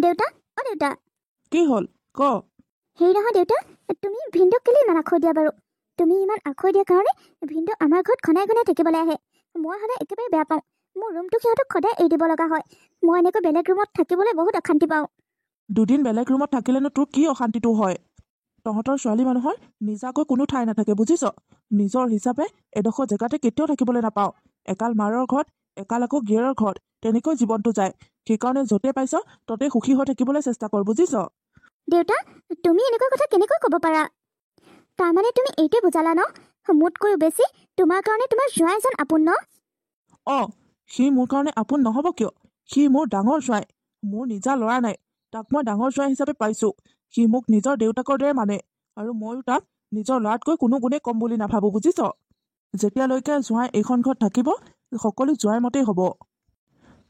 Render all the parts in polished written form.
দেউতা অ দেউতা কি হ'ল ক হেৰি নহয় দেউতা তুমি ভিনদক কেলে ইমান আখৈ দিয়া বাৰু তুমি ইমান আখৈ দিয়া কাৰণে ভিনদ আমাৰ ঘৰত ঘনাই ঘনাই থাকিবলৈ আহে মই সদায় একেবাৰে বেয়া পাওঁ মোৰ ৰুমটো সিহঁতক সদায় এৰি দিব লগা হয় মই এনেকৈ বেলেগ ৰুমত থাকিবলৈ বহুত অশান্তি পাওঁ দুদিন বেলেগ ৰুমত থাকিলেনো তোৰ কি অশান্তিটো হয় তহঁতৰ ছোৱালী মানুহৰ নিজাকৈ কোনো ঠাই নাথাকে বুজিছ নিজৰ হিচাপে এডোখৰ জেগাতে কেতিয়াও থাকিবলৈ নাপাওঁ একাল মাৰৰ ঘৰত একাল আকৌ গিয়েৰৰ ঘৰত তেনেকৈ জীৱনটো যায় সেইকাৰণে য'তে পাইছ ততে সুখী হৈ থাকিবলৈ চেষ্টা কৰ বুজিছ দেউতা তুমি এনেকুৱা কথা কেনেকৈ ক'ব পাৰা তাৰমানে তুমি এইটোৱে বুজালা ন মোতকৈও বেছি তোমাৰ কাৰণে তোমাৰ জোঁৱাই এজন আপোন ন অঁ সি মোৰ কাৰণে আপোন নহ'ব কিয় সি মোৰ ডাঙৰ জোঁৱাই মোৰ নিজা ল'ৰা নাই তাক মই ডাঙৰ জোঁৱাই হিচাপে পাইছোঁ সি মোক নিজৰ দেউতাকৰ দৰে মানে আৰু ময়ো তাক নিজৰ ল'ৰাতকৈ কোনো গুণে কম বুলি নাভাবোঁ বুজিছ যেতিয়ালৈকে জোঁৱাই এইখন ঘৰত থাকিব সকলো জোঁৱাই মতেই হ'ব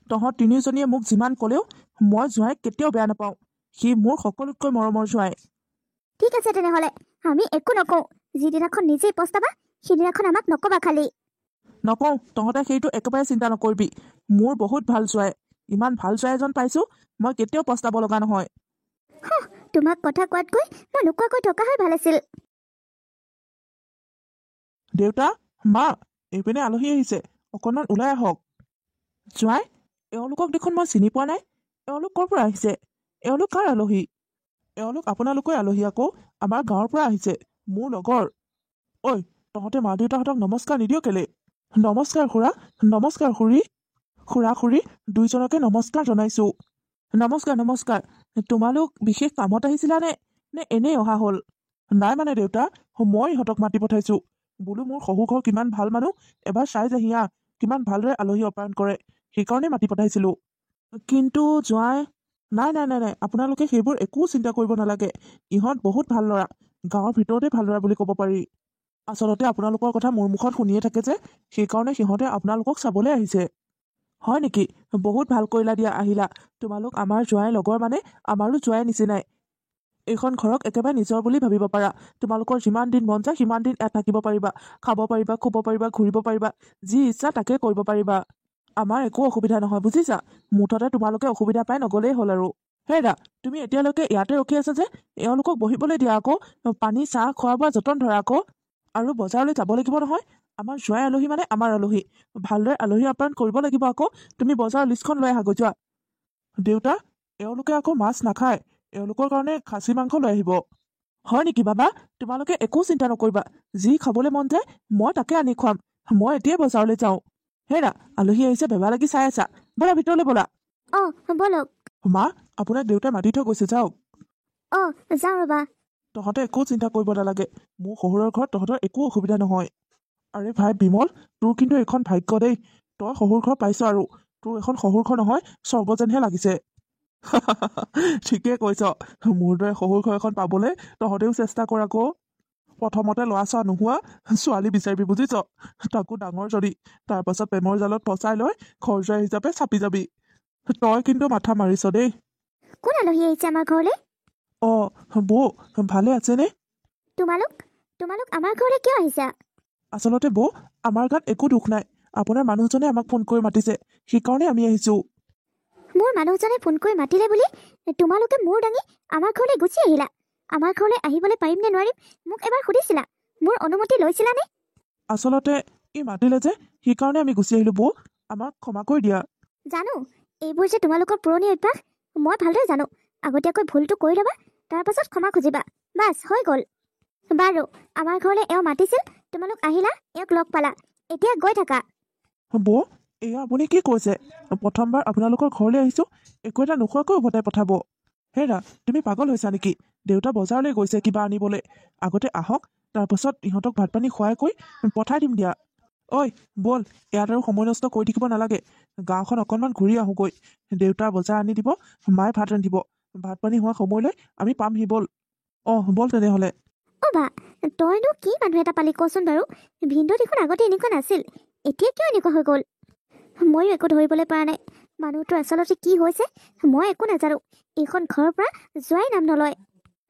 তহঁত তিনিওজনীয়ে মোক যিমান ক'লেও মই জোঁৱাইক কেতিয়াও বেয়া নাপাওঁ সি মোৰ সকলোতকৈ মৰমৰ জোঁৱাই ঠিক আছে তেনেহ'লে আমি একো নকওঁ যিদিনাখন নিজেই পস্তাবা সিদিনাখন আমাক নকবা খালি নকওঁ তহঁতে সেইটো একেবাৰে চিন্তা নকৰিবি মোৰ বহুত ভাল জোঁৱাই ইমান ভাল জোঁৱাই এজন পাইছোঁ মই কেতিয়াও পস্তাব লগা নহয় তোমাক কথা কোৱাতকৈ মই নোকোৱাকৈ থকা হয় ভাল আছিল দেউতা মা এইপিনে আলহী আহিছে অকণমান ওলাই আহক জোঁৱাই এওঁলোকক দেখোন মই চিনি পোৱা নাই এওঁলোক ক'ৰ পৰা আহিছে এওঁলোক কাৰ আলহী এওঁলোক আপোনালোকৰ আলহী আকৌ আমাৰ গাঁৱৰ পৰা আহিছে মোৰ লগৰ ঐ তহঁতে মা দেউতাহঁতক নমস্কাৰ নিদিয় কেলে নমস্কাৰ খুৰা নমস্কাৰ খুৰা খুৰী দুইজনকে নমস্কাৰ জনাইছোঁ নমস্কাৰ নমস্কাৰ তোমালোক বিশেষ কামত আহিছিলানে নে এনেই অহা হ'ল নাই মানে দেউতা মই ইহঁতক মাতি পঠাইছোঁ বোলো মোৰ শহু ঘৰ কিমান ভাল মানুহ এবাৰ চাই যাহি আহ কিমান ভালদৰে আলহী আপ্যায়ন কৰে সেইকাৰণে মাতি পঠাইছিলোঁ কিন্তু জোঁৱাই নাই নাই নাই নাই আপোনালোকে সেইবোৰ একো চিন্তা কৰিব নালাগে ইহঁত বহুত ভাল ল'ৰা গাঁৱৰ ভিতৰতে ভাল ল'ৰা বুলি ক'ব পাৰি আচলতে আপোনালোকৰ কথা মোৰ মুখত শুনিয়ে থাকে যে সেইকাৰণে সিহঁতে আপোনালোকক চাবলৈ আহিছে হয় নেকি বহুত ভাল কৰিলা দিয়া আহিলা তোমালোক আমাৰ জোঁৱাই লগৰ মানে আমাৰো জোঁৱাই নিচিনাই এইখন ঘৰক একেবাৰে নিজৰ বুলি ভাবিব পাৰা তোমালোকৰ যিমান দিন মন যায় সিমান দিন ইয়াত থাকিব পাৰিবা খাব পাৰিবা শুব পাৰিবা ঘূৰিব পাৰিবা যি ইচ্ছা তাকে কৰিব পাৰিবা আমাৰ একো অসুবিধা নহয় বুজিছা মুঠতে তোমালোকে অসুবিধা পাই নগ'লেই হ'ল আৰু হেৰা তুমি এতিয়ালৈকে ইয়াতে ৰখি আছা যে এওঁলোকক বহিবলৈ দিয়া আকৌ পানী চাহ খোৱা বোৱা যতন ধৰা আকৌ আৰু বজাৰলৈ যাব লাগিব নহয় আমাৰ জোঁৱাই আলহী মানে আমাৰ আলহী ভালদৰে আলহী আপ্যায়ন কৰিব লাগিব আকৌ তুমি বজাৰৰ লিষ্টখন লৈ আহাগৈ যোৱা দেউতা এওঁলোকে আকৌ মাছ নাখায় এওঁলোকৰ কাৰণে খাচী মাংস লৈ আহিব হয় নেকি বাবা তোমালোকে একো চিন্তা নকৰিবা যি খাবলৈ মন যায় মই তাকে আনি খুৱাম মই এতিয়াই বজাৰলৈ যাওঁ হেৰা আলহী আহিছে বেবা লাগি চাই আছা ব'লা ভিতৰলৈ ব'লা অঁ ব'লক মা আপোনাক দেউতাই মাতি থৈ গৈছে যাওক অঁ যাওঁ ৰ'বা তহঁতে একো চিন্তা কৰিব নালাগে মোৰ শহুৰৰ ঘৰত তহঁতৰ একো অসুবিধা নহয় আৰে ভাই বিমল তোৰ কিন্তু এইখন ভাগ্য দেই তই শহুৰ ঘৰ পাইছ আৰু তোৰ এখন শহুৰ ঘৰ নহয় স্বৰ্গ যেনহে লাগিছে ঠিকে কৈছ মোৰ দৰে শহুৰ ঘৰ এখন পাবলৈ তহঁতেও চেষ্টা কৰ আকৌ প্ৰথমতে ল'ৰা ছোৱা নোহোৱা ছোৱালী বিচাৰিবি বুজিছ তাকো ডাঙৰ যদি তাৰপাছত প্ৰেমৰ জালত ফচাই লৈ ঘৰজোৱাই হিচাপে চাপি যাবি তই কিন্তু মাথা মাৰিছ দেই কোন আলহী আহিছে আমাৰ ঘৰলৈ অঁ বৌ ভালে আছেনে তোমালোক আমাৰ ঘৰলৈ কিয় আহিছা আচলতে বৌ আমাৰ গাত একো দুখ নাই আপোনাৰ মানুহজনে আমাক ফোন কৰি মাতিছে সেইকাৰণে আমি আহিছোঁ মোৰ মানুহজনে ফোন কৰি মাতিলে বুলি তোমালোকে মূৰ দাঙি আমাৰ ঘৰলৈ গুচি আহিলা আমাৰ ঘৰলৈ আহিবলৈ পাৰিম নে নোৱাৰিম মোক এবাৰ সুধিছিলা মোৰ অনুমতি লৈছিলানে আচলতে ই মাতিলে যে সেইকাৰণে আমি গুচি আহিলোঁ বৌ আমাক ক্ষমা কৰি দিয়া জানো এইবোৰ যে তোমালোকৰ পুৰণি অভ্যাস মই ভালদৰে জানো আগতীয়াকৈ ভুলটো কৰি ল'বা তাৰপাছত ক্ষমা খুজিবা বাছ হৈ গ'ল বাৰু আমাৰ ঘৰলৈ এওঁ মাতিছিল তোমালোক আহিলা এওঁক লগ পালা এতিয়া গৈ থাকা বৌ এয়া আপুনি কি কৈছে প্ৰথমবাৰ আপোনালোকৰ ঘৰলৈ আহিছোঁ একো এটা নোখোৱাকৈ উভতাই পঠাব হেৰা তুমি পাগল হৈছা নেকি দেউতা বজাৰলৈ গৈছে কিবা আনিবলৈ আগতে আহক তাৰপাছত ইহঁতক ভাত পানী খুৱাই কৰি পঠাই দিম দিয়া ঐ ব'ল ইয়াত আৰু সময় নষ্ট কৰি থাকিব নালাগে গাঁওখন অকণমান ঘূৰি আহোঁগৈ দেউতাৰ বজাৰ আনি দিব মায়ে ভাত ৰান্ধিব ভাত পানী হোৱা সময়লৈ আমি পামহি ব'ল অঁ ব'ল তেনেহ'লে অ' বা তইনো কি মানুহ এটা পালি কচোন বাৰু ভিনদেউ দেখোন আগতে এনেকুৱা নাছিল এতিয়া কিয় এনেকুৱা হৈ গ'ল ময়ো একো ধৰিবলৈ পৰা নাই মানুহটোৰ আচলতে কি হৈছে মই একো নাজানো এইখন ঘৰৰ পৰা যোৱাই নাম নলয়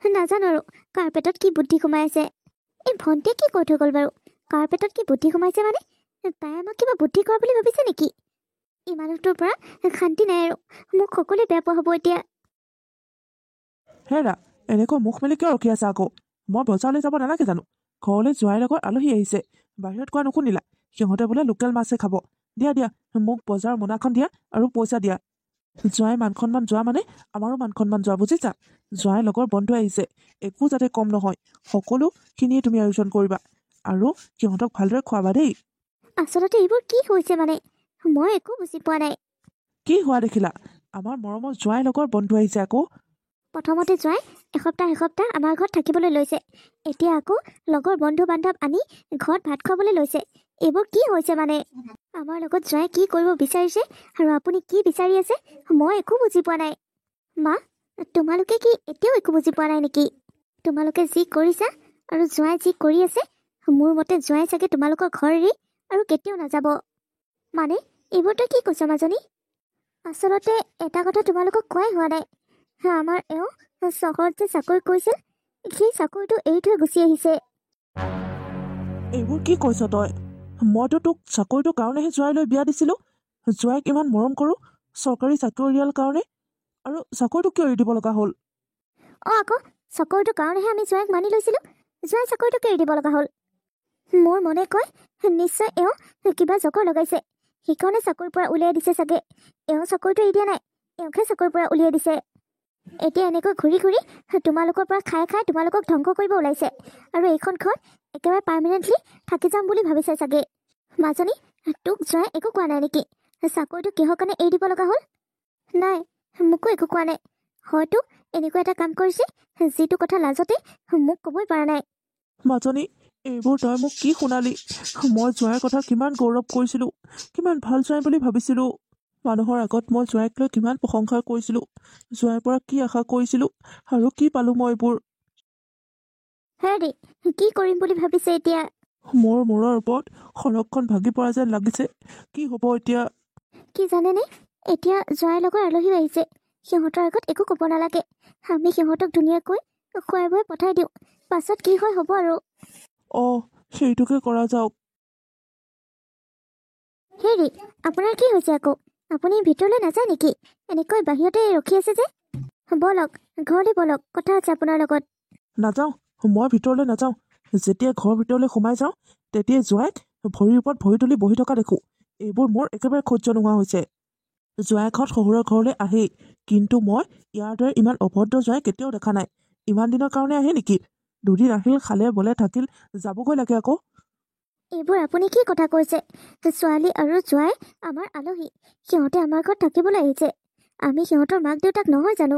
নাজানো আৰু কাৰ পেটত কি বুদ্ধি সোমাই আছে এই ভণ্টিয়ে কি কৈ থৈ গ'ল বাৰু কাৰ পেটত কি বুদ্ধি সোমাইছে মানে তাই আমাক কিবা বুদ্ধি কৰা বুলি ভাবিছে নেকি এই মানুহটোৰ পৰা শান্তি নাই আৰু মোক সকলোৱে বেয়া পোৱা হ'ব এতিয়া হেৰা এনেকৈ মুখ মেলি কিয় ৰখি আছা আকৌ মই বজাৰলৈ যাব নালাগে জানো ঘৰলৈ যোৱাৰ লগত আলহী আহিছে বাহিৰত কোৱা নুশুনিলা সিহঁতে বোলে লোকেল মাছে খাব দিয়া দিয়া মোক বজাৰ মোনাখন দিয়া আৰু পইচা দিয়া জোঁৱাই মান সন্মান যোৱা মানে আমাৰো মান সন্মান যোৱা বুজিছা জোঁৱাই লগৰ বন্ধু আহিছে একো যাতে কম নহয় সকলোখিনিয়ে তুমি আয়োজন কৰিবা আৰু সিহঁতক ভালদৰে খুৱাবা দেই আচলতে এইবোৰ কি হৈছে মানে মই একো বুজি পোৱা নাই কি হোৱা দেখিলা আমাৰ মৰমৰ জোঁৱাই লগৰ বন্ধু আহিছে আকৌ প্ৰথমতে যোৱাই এসপ্তাহ আমাৰ ঘৰত থাকিবলৈ লৈছে এতিয়া আকৌ লগৰ বন্ধু বান্ধৱ আনি ঘৰত ভাত খুৱাবলৈ লৈছে এইবোৰ কি হৈছে মানে আমাৰ লগত যোৱাই কি কৰিব বিচাৰিছে আৰু আপুনি কি বিচাৰি আছে মই একো বুজি পোৱা নাই মা তোমালোকে কি এতিয়াও একো বুজি পোৱা নাই নেকি তোমালোকে যি কৰিছা আৰু যোৱাই যি কৰি আছে মোৰ মতে যোৱাই চাগে তোমালোকৰ ঘৰ এৰি আৰু কেতিয়াও নাযাব মানে এইবোৰ তই কি কৈছ মাজনী আচলতে এটা কথা তোমালোকক কোৱাই হোৱা নাই আমাৰ এওঁ চহৰত যে চাকৰি কৰিছিল সেই চাকৰিটো এৰি থৈ গুচি আহিছে এইবোৰ কি কৈছ তই মইতো তোক চাকৰিটোৰ কাৰণেহে জোঁৱাইলৈ বিয়া দিছিলোঁ জোঁৱাইক ইমান মৰম কৰোঁ চৰকাৰী চাকৰিয়াল কাৰণে আৰু চাকৰিটো কিয় এৰি দিব লগা হ'ল আকৌ চাকৰিটোৰ কাৰণেহে আমি জোঁৱাইক মানি লৈছিলোঁ জোঁৱাই চাকৰিটোকে এৰি দিব লগা হ'ল মোৰ মনে কয় নিশ্চয় এওঁ কিবা জকৰ লগাইছে সেইকাৰণে চাকৰিৰ পৰা উলিয়াই দিছে চাগে এওঁ চাকৰিটো এৰি দিয়া নাই এওঁকহে চাকৰিৰ পৰা উলিয়াই দিছে এতিয়া এনেকৈ ঘূৰি ঘূৰি তোমালোকৰ পৰা খাই খাই তোমালোকক ধ্বংস কৰিব ওলাইছে আৰু এইখন ঘৰত একেবাৰে পাৰ্মানেণ্টলি থাকি যাম বুলি ভাবিছে চাগে মাজনী তোক জোঁৱাই একো কোৱা নাই নেকি চাকৰিটো কিহৰ কাৰণে এৰি দিব লগা হ'ল নাই মোকো একো কোৱা নাই হয়তো এনেকুৱা এটা কাম কৰিছে যিটো কথা লাজতে মোক ক'বই পৰা নাই মাজনী এইবোৰ তই মোক কি শুনালি মই জোঁৱাইৰ কথা কিমান গৌৰৱ কৰিছিলোঁ কিমান ভাল জোঁৱাই বুলি ভাবিছিলোঁ মানুহৰ আগত মই জোঁৱাইক লৈ কিমান প্ৰশংসা কৰিছিলোঁ জোঁৱাইৰ পৰা কি আশা কৰিছিলোঁ আৰু কি পালোঁ মই এইবোৰ হেৰি কি কৰিম বুলি ভাবিছে এতিয়া মোৰ মূৰৰ ওপৰত খনকখন ভাগি পৰা যেন লাগিছে কি হ'ব এতিয়া কি জানেনে এতিয়া জোঁৱাইৰ লগৰ আলহীও আহিছে সিহঁতৰ আগত একো ক'ব নালাগে আমি সিহঁতক ধুনীয়াকৈ খুৱাই বুৱাই পঠাই দিওঁ পাছত কি হয় হ'ব আৰু অঁ সেইটোকে কৰা যাওক হেৰি আপোনাৰ কি হৈছে আকৌ আপুনি ভিতৰলৈ নাযায় নেকি এনেকৈ বাহিৰতে ৰখি আছে যে বলক ঘৰলৈ বলক কথা আছে আপোনাৰ লগত নাযাওঁ মই ভিতৰলৈ নাযাওঁ যেতিয়া ঘৰৰ ভিতৰলৈ সোমাই যাওঁ তেতিয়াই জোঁৱাইক ভৰিৰ ওপৰত ভৰি তুলি বহি থকা দেখোঁ এইবোৰ মোৰ একেবাৰে সহ্য নোহোৱা হৈছে জোঁৱাইকহঁত শহুৰৰ ঘৰলৈ আহেই কিন্তু মই ইয়াৰ দৰে ইমান অভদ্ৰ জোঁৱাই কেতিয়াও দেখা নাই ইমান দিনৰ কাৰণে আহে নেকি দুদিন আহিল খালে বলে থাকিল যাবগৈ লাগে আকৌ এইবোৰ আপুনি কি কথা কৈছে ছোৱালী আৰু জোঁৱাই আমাৰ আলহী সিহঁতে আমাৰ ঘৰত থাকিবলৈ আহিছে আমি সিহঁতৰ মাক দেউতাক নহয় জানো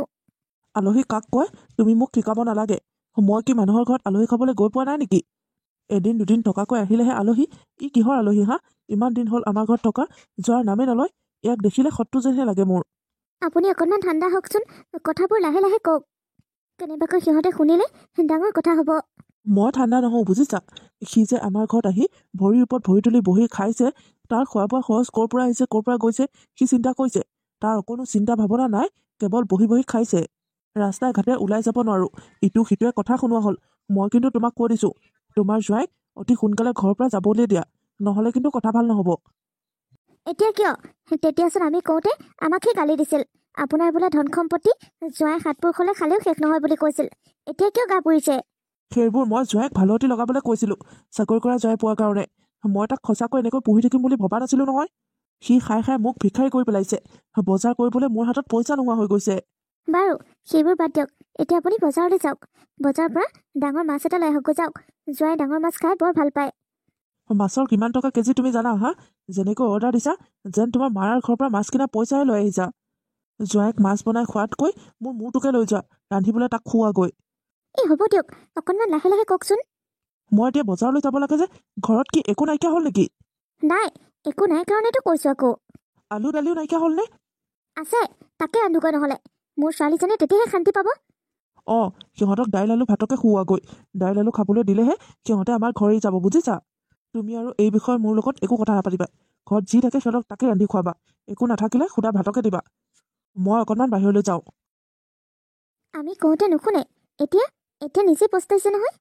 আলহী কাক কয় তুমি মোক শিকাব নালাগে মই কি মানুহৰ ঘৰত আলহী খাবলৈ গৈ পোৱা নাই নেকি এদিন দুদিন থকাকৈ আহিলেহে আলহী ই কিহৰ আলহী হা ইমান দিন হ'ল আমাৰ ঘৰত থকা যোৱাৰ নামেই নলয় ইয়াক দেখিলে শত্ৰু যেনহে লাগে মোৰ আপুনি অকণমান ঠাণ্ডা হওকচোন কথাবোৰ লাহে লাহে কওক কেনেবাকৈ সিহঁতে শুনিলে ডাঙৰ কথা হ'ব মই ঠাণ্ডা নহওঁ বুজিছা সি যে আমাৰ ঘৰত আহি ভৰিৰ ওপৰত ভৰি তুলি বহি খাইছে তাৰ খোৱা বোৱা খৰচ ক'ৰ পৰা আহিছে ক'ৰ পৰা গৈছে সি চিন্তা কৰিছে তাৰ অকণো চিন্তা ভাৱনা নাই কেৱল বহি বহি খাইছে ৰাস্তাই ঘাটে ওলাই যাব নোৱাৰোঁ ইটো সিটোৱে কথা শুনোৱা হ'ল মই কিন্তু তোমাক কৈ দিছোঁ তোমাৰ জোঁৱাইক অতি সোনকালে ঘৰৰ পৰা যাবলৈ দিয়া নহ'লে কিন্তু কথা ভাল নহ'ব এতিয়া কিয় তেতিয়াচোন আমি কওঁতে আমাকহে গালি দিছিল আপোনাৰ বোলে ধন সম্পত্তি জোঁৱাই সাতপুৰুষলৈ খালেও শেষ নহয় বুলি কৈছিল এতিয়া কিয় গা পুৰিছে সেইবোৰ মই জোঁৱাইক ভালতি লগাবলৈ কৈছিলোঁ চাকৰি কৰা জোঁৱাই পোৱাৰ কাৰণে মই তাক সঁচাকৈ এনেকৈ পঢ়ি থাকিম বুলি ভবা নাছিলোঁ নহয় সি খাই খাই মোক ভিক্ষাৰী কৰি পেলাইছে বজাৰ কৰিবলৈ মোৰ হাতত পইচা নোহোৱা হৈ গৈছে বাৰু সেইবোৰ বাদ দিয়ক এতিয়া আপুনি বজাৰলৈ যাওক বজাৰৰ পৰা ডাঙৰ মাছ এটা লৈ আহকগৈ যাওক জোঁৱাই ডাঙৰ মাছ খাই বৰ ভাল পায় মাছৰ কিমান টকা কেজি তুমি জানা হা যেনেকৈ অৰ্ডাৰ দিছা যেন তোমাৰ মাৰাৰ ঘৰৰ পৰা মাছ কিনা পইচাহে লৈ আহিছা জোঁৱাইক মাছ বনাই খোৱাতকৈ মোৰ মূৰটোকে লৈ যোৱা ৰান্ধিবলৈ তাক খুওৱাগৈ এই হ'ব দিয়ক অকণমান লাহে লাহে কওকচোন মই এতিয়া বজাৰলৈ যাব লাগে যে ঘৰত কি একো নাইকিয়া হ'ল নেকি নাই একো নাই কাৰণেতো কৈছোঁ আকৌ আলু দালিও নাইকিয়া হ'লনে আছে তাকে ৰান্ধোগৈ নহ'লে মোৰ ছোৱালীজনীয়ে তেতিয়াহে শান্তি পাব অঁ সিহঁতক দাইল আলু ভাতকে খুওৱাগৈ দাইল আলু খাবলৈ দিলেহে সিহঁতে আমাৰ ঘৰ এৰি যাব বুজিছা তুমি আৰু এই বিষয়ে মোৰ লগত একো কথা নাপাতিবা ঘৰত যি থাকে সিহঁতক তাকে ৰান্ধি খুৱাবা একো নাথাকিলে সুদা ভাতকে দিবা মই অকণমান বাহিৰলৈ যাওঁ আমি কওঁতে নুশুনে এতিয়া এতিয়া নিজে পস্তাইছে নহয়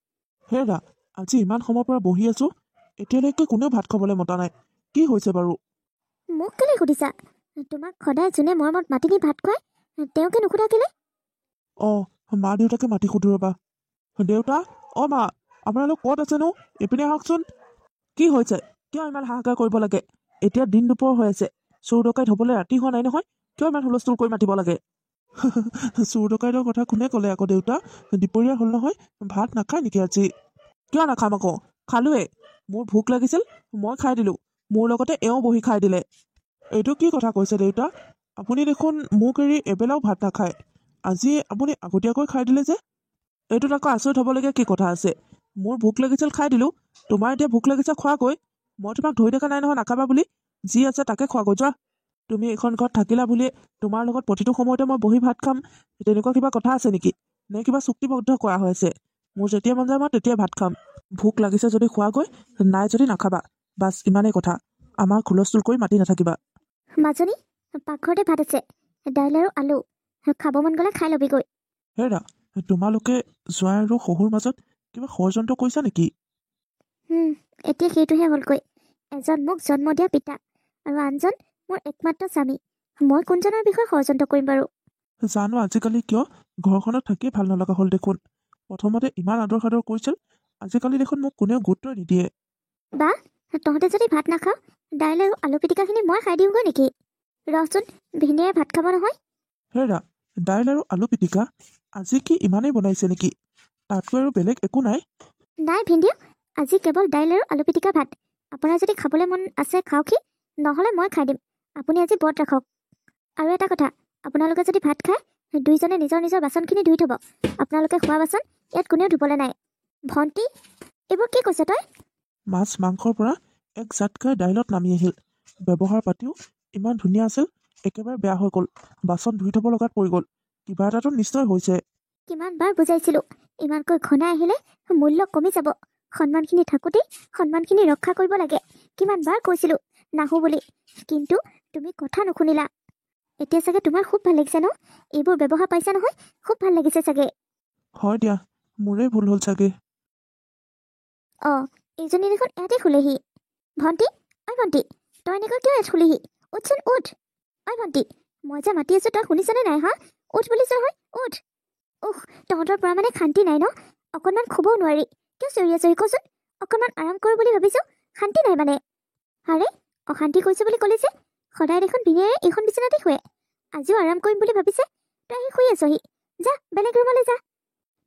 হেৰা আজি ইমান সময়ৰ পৰা বহি আছোঁ এতিয়ালৈকে কোনেও ভাত খাবলৈ মতা নাই কি হৈছে বাৰু মোক কেলে সুধিছা তোমাক সদায় যোনে মৰমত মাতি নি ভাত খুৱাই তেওঁকে নুসুধা কেলে অঁ মা দেউতাকে মাতি সুধো ৰ'বা। দেউতা, অ মা, আপোনালোক ক'ত আছেনো? এইপিনে আহকচোন। কি হৈছে? কিয় ইমান হাহাকাৰ কৰিব লাগে? এতিয়া দিন দুপৰ হৈ আছে, চোৰ ডকাইত হ'বলৈ ৰাতি হোৱা নাই নহয়, কিয় ইমান হুলস্থুল কৰি মাতিব লাগে? চোৰ ডকাইতৰ কথা কোনে ক'লে আকৌ দেউতা? দুপৰীয়া হ'ল নহয়, ভাত নাখায় নেকি আজি? কিয় নাখাম আকৌ? খালোৱে। মোৰ ভোক লাগিছিল, মই খাই দিলোঁ। মোৰ লগতে এওঁ বহি খাই দিলে। এইটো কি কথা কৈছে দেউতা? আপুনি দেখোন মোক এৰি এবেলাও ভাত নাখায়। আজি আপুনি আগতীয়াকৈ খাই দিলে যে? এইটোত আকৌ আচৰিত হ'বলগীয়া কি কথা আছে? মোৰ ভোক লাগিছিল খাই দিলোঁ। তোমাৰ এতিয়া ভোক লাগিছে খোৱাগৈ। মই তোমাক ধৰি থকা নাই নহয় নাখাবা বুলি। যি আছে তাকে খোৱাগৈ যোৱা। তুমি এইখন ঘৰত থাকিলা বুলিয়ে তোমাৰ লগত প্ৰতিটো সময়তে মই বহি ভাত খাম, তেনেকুৱা কিবা কথা আছে নেকি? নে কিবা চুক্তিবদ্ধ কৰা হৈ আছে? মোৰ যেতিয়া মন যায় মই তেতিয়াই ভাত খাম। ভোক লাগিছে যদি খোৱাগৈ, নাই যদি নাখাবা। বাছ ইমানেই কথা। আমাক হুলস্থুল কৰি মাতি নাথাকিবা। মাজনী, পাকঘৰতে ভাত আছে, দাইল আৰু আলু। খাব মন গ'লে খাই ল'বিগৈ। হেৰা, তোমালোকে জোঁৱাই আৰু শহুৰ মাজত কিবা ষড়যন্ত্ৰ কৰিছা নেকি? এতিয়া সেইটোহে হ'লগৈ। এজন মোক জন্ম দিয়া পিতা আৰু আনজন মোৰ একমাত্ৰ স্বামী। মই কোনজনৰ বিষয়ে ষড়যন্ত্ৰ কৰিম বাৰু? জানো আজিকালি কিয় ঘৰখনত থাকিয়ে ভাল নলগা হ'ল দেখোন। প্ৰথমতে ইমান আদৰ সাদৰ কৰিছিল, আজিকালি দেখোন মোক কোনেও গুৰুত্ব নিদিয়ে। বা, তহঁতে যদি ভাত নাখাওঁ, দাইল আৰু আলু পিটিকাখিনি মই খাই দিওঁগৈ নেকি? ৰচোন, ভিনিয়ে ভাত খাব নহয়। হেৰা, দাইল আৰু আলু পিটিকা আজি কি ইমানেই বনাইছে নেকি? তাতকৈ আৰু বেলেগ একো নাই? নাই ভিন্দিও, আজি কেৱল দাইল আৰু আলু পিটিকা ভাত। আপোনাৰ যদি খাবলৈ মন আছে খাওকহি, নহ'লে মই খাই দিম। আপুনি আজি ব্ৰত ৰাখক। আৰু এটা কথা, আপোনালোকে যদি ভাত খায়, দুইজনে নিজৰ নিজৰ বাচনখিনি ধুই থ'ব। আপোনালোকে খোৱা বাচন ইয়াত কোনেও ধুবলৈ নাই। ভণ্টি, এইবোৰ কি কৈছে তই? মাছ মাংসৰ পৰা এক জাতকাই দাইলত নামি আহিল। ব্যৱহাৰ পাতিও ইমান ধুনীয়া আছিল, একেবাৰে বেয়া হৈ গ'ল। বাচন ধুই থ'ব লগাত পৰি গ'ল। কিবা এটাতো নিশ্চয় হৈছে। কিমানবাৰ বুজাইছিলোঁ, ইমানকৈ ঘনাই আহিলে মূল্য কমি যাব। সন্মানখিনি থাকোঁতেই সন্মানখিনি ৰক্ষা কৰিব লাগে। কিমানবাৰ কৈছিলোঁ নাহো বুলি, কিন্তু তুমি কথা নুশুনিলা। এতিয়া চাগে তোমাৰ খুব ভাল লাগিছে ন? এইবোৰ ব্যৱহাৰ পাইছা নহয়, খুব ভাল লাগিছে চাগে। হয় দিয়া, মোৰেই ভুল হ'ল চাগে। এইজনী দেখোন ইয়াতে শুলেহি। ভণ্টি, ঐ ভণ্টি, তই এনেকৈ কিয় ইয়াত শুলিহি? উঠচোন উঠ। ঐ ভণ্টি, মই যে মাতি আছোঁ তই শুনিছনে নাই? হা, উঠ বুলিছোঁ নহয়, উঠ। তহঁতৰ পৰা মানে শান্তি নাই ন? অকণমান শুবও নোৱাৰি। কিয় চিঞৰি আছহি কচোন? অকণমান আৰাম কৰোঁ বুলি ভাবিছোঁ, শান্তি নাই মানে। আৰে, অশান্তি কৰিছোঁ বুলি ক'লে যে? সদায় দেখোন ভিনিয়েৰে এইখন বিচনাতে শুৱে। আজিও আৰাম কৰিম বুলি ভাবিছে, তই আহি শুই আছহি। যা, বেলেগ ৰুমলৈ যা।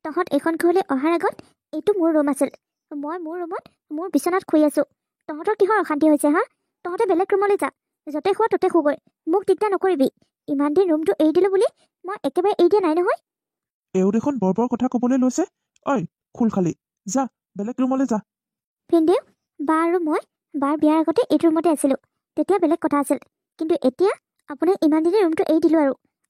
তহঁত এইখন ঘৰলৈ অহাৰ আগত এইটো মোৰ ৰুম আছিল। মই মোৰ ৰুমত মোৰ বিচনাত শুই আছোঁ। তহঁতৰ কিহৰ অশান্তি হৈছে হা? তহঁতে বেলেগ ৰুমলৈ যা, য'তে শুৱ ত'তে শুগৈ। মোক দিগদাৰ নকৰিবি। ইমান দিন ৰুমটো এৰি দিলোঁ বুলি মই একেবাৰে এৰি দিয়া নাই নহয়। এওঁ দেখোন বৰ বৰ কথা ক'বলৈ লৈছে। ঐ, খোল খালি, যা বেলেগ ৰুমলৈ যা। ভিনদেউ, বা আৰু মই বাৰ বিয়াৰ আগতে এইটো ৰুমতে আছিলোঁ। তেতিয়া বেলেগ কথা আছিল, কিন্তু এতিয়া আপোনাক ইমান দিনে ৰুমটো এৰি দিলোঁ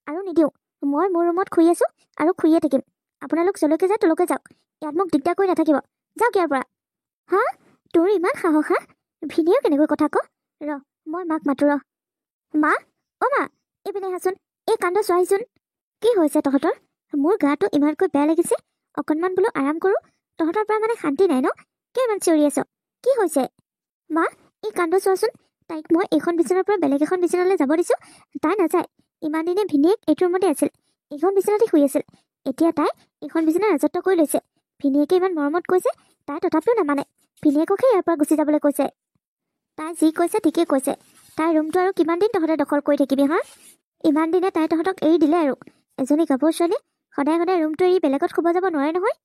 আৰু নিদিওঁ। মই মোৰ ৰুমত শুই আছোঁ আৰু শুইয়ে থাকিম। আপোনালোক যলৈকে যায় তলৈকে যাওক, ইয়াত মোক দিগদাৰ কৰি নাথাকিব। যাওক ইয়াৰ পৰা। হা, তোৰ ইমান সাহস হা? ভিনিয়েও কেনেকৈ কথা ক? মই মাক মাতো ৰ। মা, অ' মা, এইপিনে আহাচোন। এই কাণ্ড চোৱাহিচোন। কি হৈছে তহঁতৰ? মোৰ গাটো ইমানকৈ বেয়া লাগিছে, অকণমান বোলো আৰাম কৰোঁ। তহঁতৰ পৰা মানে শান্তি নাই ন? কিয় ইমান চিঞৰি আছ? কি হৈছে? মা, এই কাণ্ড চোৱাচোন। তাইক মই এইখন বিচনাৰ পৰা বেলেগ এখন বিচনালৈ যাব দিছোঁ, তাই নাযায়। ইমান দিনে ভিনিয়েক এইটো ৰুমতে আছিল, এইখন বিচনাতে শুই আছিল। এতিয়া তাই এইখন বিচনা ৰাজত্ব কৰি লৈছে। ভিনিয়েকে ইমান মৰমত কৈছে, তাই তথাপিও নামানে। ভিনিয়েককহে ইয়াৰ পৰা গুচি যাবলৈ কৈছে। তাই যি কৈছে ঠিকেই কৈছে। তাইৰ ৰুমটো আৰু কিমান দিন তহঁতে দখল কৰি থাকিবি হা? ইমান দিনে তাই তহঁতক এৰি দিলে আৰু। এজনী গাভৰু ছোৱালী সদায় সদায় ৰুমটো এৰি বেলেগত শুব যাব নোৱাৰে নহয়।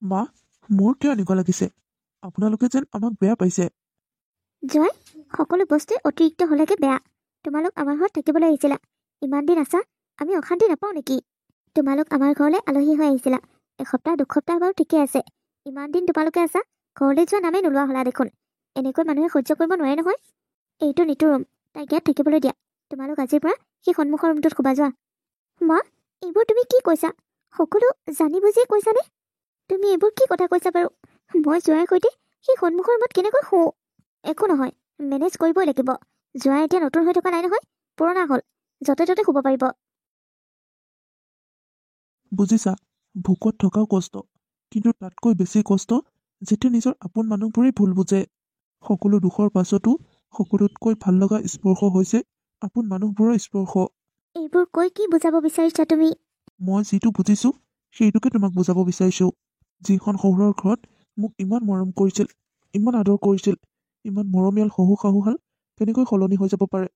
মা, মোৰ কিয় এনেকুৱা লাগিছে? আপোনালোকে যেন আমাক বেয়া পাইছে। জয়, সকলো বস্তুৱে অতিৰিক্ত হ'লেগে বেয়া। তোমালোক আমাৰ ঘৰত থাকিবলৈ আহিছিলা, ইমান দিন আছা, আমি অশান্তি নাপাওঁ নেকি? তোমালোক আমাৰ ঘৰলৈ আলহী হৈ আহিছিলা, এসপ্তাহ দুসপ্তাহ বাৰু ঠিকে আছে। ইমান দিন তোমালোকে আছা, ঘৰলৈ যোৱা নামেই নোলোৱা হ'লা দেখোন। এনেকৈ মানুহে সহ্য কৰিব নোৱাৰে নহয়। এইটো নিতু ৰুম, তাইক ইয়াত থাকিবলৈ দিয়া। তোমালোক আজিৰ পৰা সেই সন্মুখৰ ৰুমটোত শুবা যোৱা। মা, এইবোৰ তুমি কি কৈছা? সকলো জানি বুজিয়ে কৈছানে? তুমি এইবোৰ কি কথা কৈছা বাৰু? মই জোঁৱাইৰ সৈতে সেই সন্মুখৰ ৰুমত কেনেকৈ শুওঁ? একো নহয়, মেনেজ কৰিবই লাগিব। জোঁৱাই এতিয়া নতুন হৈ থকা নাই নহয়, পুৰণা হ'ল, য'তে ত'তে শুব পাৰিব। বুজিছা, ভোকত থকাও কষ্ট, কিন্তু তাতকৈ বেছি কষ্ট যেতিয়া নিজৰ আপোন মানুহবোৰেই ভুল বুজে। সকলো দুখৰ পাছতো সকলোতকৈ ভাল লগা স্পৰ্শ হৈছে আপোন মানুহবোৰৰ স্পৰ্শ। এইবোৰ কৈ কি বুজাব বিচাৰিছা তুমি? মই যিটো বুজিছোঁ সেইটোকে তোমাক বুজাব বিচাৰিছোঁ। যিখন শহুৰৰ ঘৰত মোক ইমান মৰম কৰিছিল, ইমান আদৰ কৰিছিল, ইমান মৰমীয়াল শহু শাহুহাল কেনেকৈ সলনি হৈ যাব পাৰে।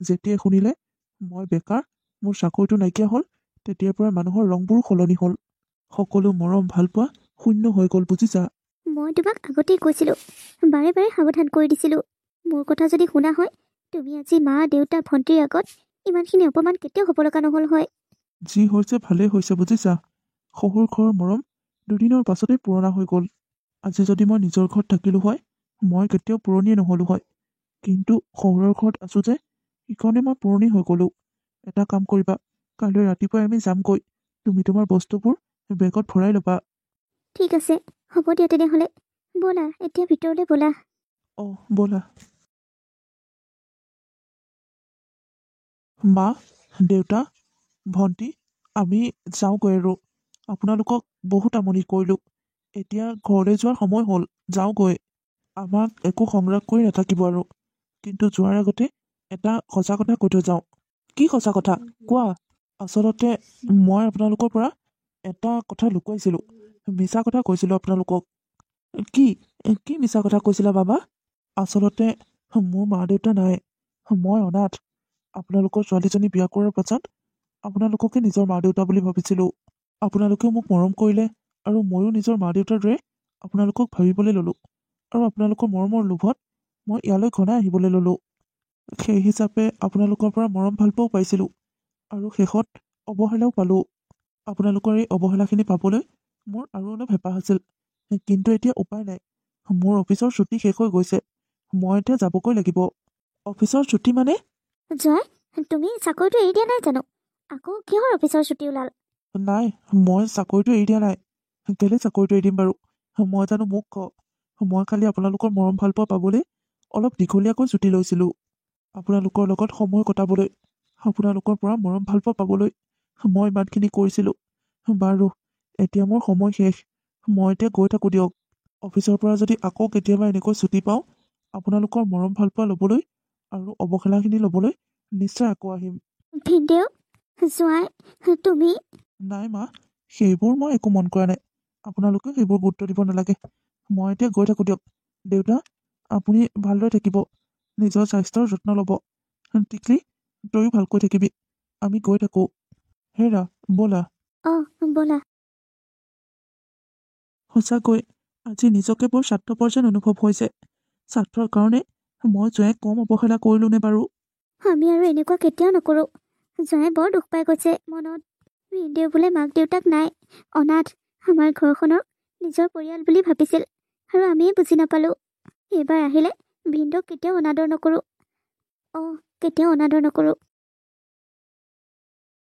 যেতিয়াই শুনিলে মই বেকাৰ, মোৰ চাকৰিটো নাইকিয়া হ'ল, তেতিয়াৰ পৰা মানুহৰ ৰংবোৰো সলনি হ'ল। সকলো মৰম ভালপোৱা শূন্য হৈ গ'ল, বুজিছা? মই তোমাক আগতেই কৈছিলোঁ, বাৰে বাৰে সাৱধান কৰি দিছিলোঁ। মোৰ কথা যদি শুনা হয়, তুমি আজি মা দেউতা ভণ্টিৰ আগত ইমানখিনি অপমান কেতিয়াও হ'ব লগা নহ'ল হয়। যি হৈছে ভালেই হৈছে, বুজিছা? শহুৰ ঘৰৰ মৰম দুদিনৰ পাছতেই পুৰণা হৈ গ'ল। আজি যদি মই নিজৰ ঘৰত থাকিলোঁ হয়, মই কেতিয়াও পুৰণিয়ে নহ'লোঁ হয়। কিন্তু শহুৰৰ ঘৰত আছোঁ যে, সেইকাৰণে মই পুৰণি হৈ গ'লোঁ। এটা কাম কৰিবা, কাইলৈ ৰাতিপুৱাই আমি যামগৈ। তুমি তোমাৰ বস্তুবোৰ বেগত ভৰাই ল'বা। ঠিক আছে, হ'ব দিয়া তেনেহ'লে। ব'লা এতিয়া ভিতৰলৈ ব'লা। অঁ, ব'লা। মা, দেউতা, ভণ্টি, আমি যাওঁগৈ আৰু। আপোনালোকক বহুত আমনি কৰিলোঁ। এতিয়া ঘৰলৈ যোৱাৰ সময় হ'ল, যাওঁগৈ। আমাক একো সংগ্ৰাস কৰি নাথাকিব আৰু। কিন্তু যোৱাৰ আগতে এটা সঁচা কথা কৈ থৈ যাওঁ। কি সঁচা কথা কোৱা? আচলতে মই আপোনালোকৰ পৰা এটা কথা লুকুৱাইছিলোঁ, মিছা কথা কৈছিলোঁ আপোনালোকক। কি কি মিছা কথা কৈছিলা বাবা? আচলতে মোৰ মা দেউতা নাই, মই অনাথ। আপোনালোকৰ ছোৱালীজনী বিয়া কৰাৰ পাছত আপোনালোককে নিজৰ মা দেউতা বুলি ভাবিছিলোঁ। আপোনালোকেও মোক মৰম কৰিলে আৰু ময়ো নিজৰ মা দেউতাৰ দৰে আপোনালোকক ভাবিবলৈ ল'লোঁ। আৰু আপোনালোকৰ মৰমৰ লোভত মই ইয়ালৈ ঘনাই আহিবলৈ ল'লোঁ। সেই হিচাপে আপোনালোকৰ পৰা মৰম ভালপোৱাও পাইছিলোঁ আৰু শেষত অৱহেলাও পালোঁ। আপোনালোকৰ এই অৱহেলাখিনি পাবলৈ মোৰ আৰু অলপ হেঁপাহ আছিল, কিন্তু এতিয়া উপায় নাই। মোৰ অফিচৰ ছুটী শেষ হৈ গৈছে, মই এতিয়া যাবগৈ লাগিব। অফিচৰ ছুটী মানে? জয়, তুমি চাকৰিটো এৰি দিয়া নাই জানো? আকৌ কিহৰ অফিচৰ ছুটী ওলাল? নাই, মই চাকৰিটো এৰি দিয়া নাই। কেলৈ চাকৰিটো এৰি দিম বাৰু? মই জানো মূৰ্খ? মই খালি আপোনালোকৰ মৰম ভালপোৱা পাবলৈ অলপ দীঘলীয়াকৈ ছুটী লৈছিলোঁ। আপোনালোকৰ লগত সময় কটাবলৈ, আপোনালোকৰ পৰা মৰম ভালপোৱা পাবলৈ মই ইমানখিনি কৰিছিলোঁ। বাৰু, এতিয়া মোৰ সময় শেষ। মই এতিয়া গৈ থাকোঁ দিয়ক। অফিচৰ পৰা যদি আকৌ কেতিয়াবা এনেকৈ ছুটী পাওঁ, আপোনালোকৰ মৰম ভালপোৱা ল'বলৈ আৰু অৱহেলাখিনি ল'বলৈ নিশ্চয় আকৌ আহিম। ভিনদেউ, জয়, তুমি? নাই মা, সেইবোৰ মই একো মন কৰা নাই। আপোনালোকেও সেইবোৰ গুৰুত্ব দিব নালাগে। মই এতিয়া গৈ থাকোঁ দিয়ক। দেউতা, আপুনি ভালদৰে থাকিব, নিজৰ স্বাস্থ্যৰ যত্ন ল'ব। টিকলি, তয়ো ভালকৈ থাকিবি। আমি গৈ থাকোঁ। হেৰা, ব'লা। অঁ, ব'লা। সঁচাকৈ আজি নিজকে বৰ স্বাৰ্থপৰ যেন অনুভৱ হৈছে। স্বাৰ্থৰ কাৰণে মই জয়াক কম অৱহেলা কৰিলোঁনে বাৰু? আমি আৰু এনেকুৱা কেতিয়াও নকৰোঁ। জয়ে বৰ দুখ পাই গৈছে মনত। ভিনদেউ বোলে মাক দেউতাক নাই, অনাথ। আমাৰ ঘৰখনৰ নিজৰ পৰিয়াল বুলি ভাবিছিল আৰু আমিয়ে বুজি নাপালোঁ। এইবাৰ আহিলে ভিনদেউক কেতিয়াও অনাদৰ নকৰোঁ। অঁ, কেতিয়াও অনাদৰ নকৰোঁ।